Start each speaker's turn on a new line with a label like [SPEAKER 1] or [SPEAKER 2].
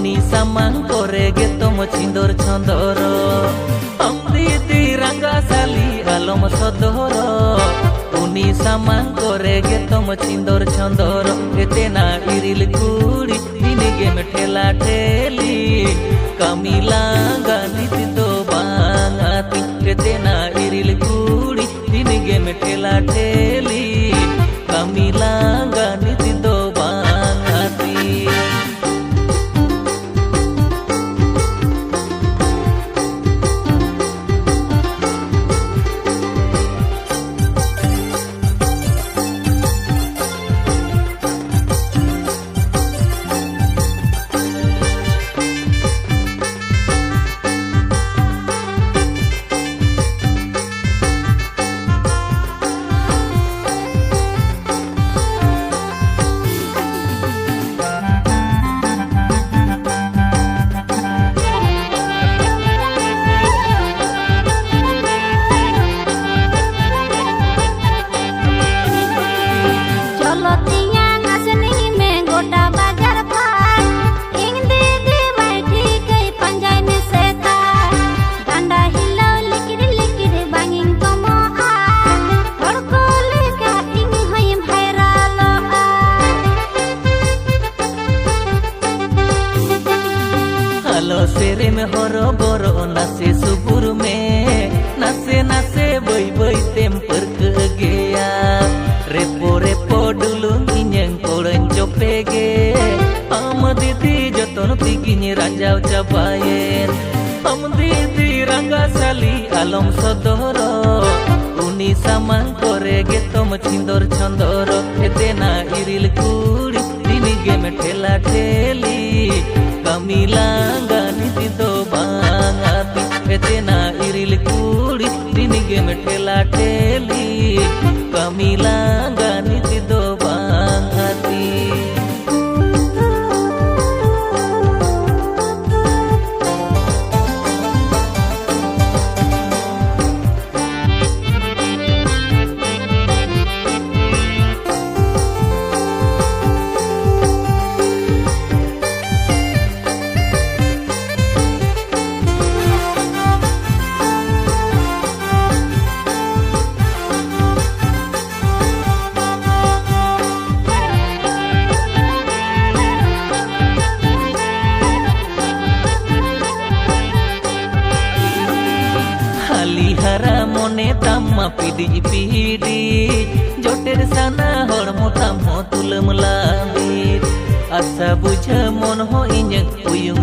[SPEAKER 1] uni samang kore getom cindor condoro amditi rangga sali alom sodoro uni samang kore getom cindor condoro etena iril kuri dini game thela theli kamilanga niti do bangati etena iril kuri dini game thela theli kamilanga niti do bangati. सेरे में हरो बोरो नसे सुबुर में नसे नसे बई बई तेम परक गया रेपो रेपो डुलुंग इnyang कोड़न चोपेगे हम दीदी जतन तिगिनी राजाव चाबायेन हम दीदी रंगा साली आलम सदरो uni samang kore getom cindor condoro etena iril kuri dini game thela theli kamilanga niti do bangati etena iril kuri dini game thela theli kamilanga niti do bangati. हरा मोने तम्मा पीडी पीडी जोटेर साना हड़मो तम्हो तुलम लाबी आशा बुझ मन हो इnyang uyung